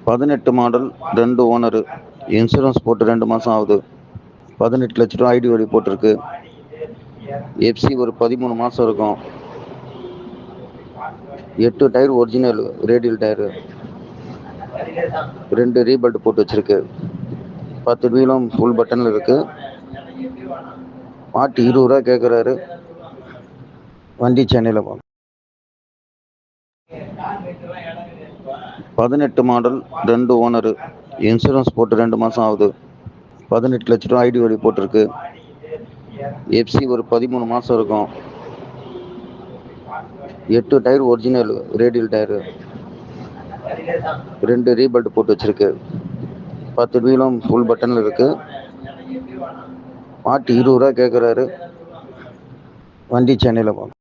18 model, 2 owner, insurance போட்டு 2 மாதம் ஆகுது. 18 லட்ச ரூபா ஐடி வரி போட்டிருக்கு. எஃப்சி ஒரு 13 மாதம் இருக்கும். 8 tyre original radial tyre, 2 rebuilt போட்டு வச்சிருக்கு. 10 வீலும் ஃபுல் பட்டனில் இருக்கு. பாட்டு 20 ரூபா கேட்குறாரு. வண்டி சென்னையில் போகும். 18 மாடல், 2 ஓனரு, இன்சூரன்ஸ் போட்டு 2 மாதம் ஆகுது. 18 லட்ச ரூபா ஐடி வரி போட்டிருக்கு. எஃப்சி ஒரு 13 மாதம் இருக்கும். 8 tyre original radial tyre, 2 rebuilt போட்டு வச்சிருக்கு. 10 வீலும் ஃபுல் பட்டனில் இருக்கு. பாட்டு 20 ரூபா கேட்குறாரு. வண்டி சென்னையில் போகும்.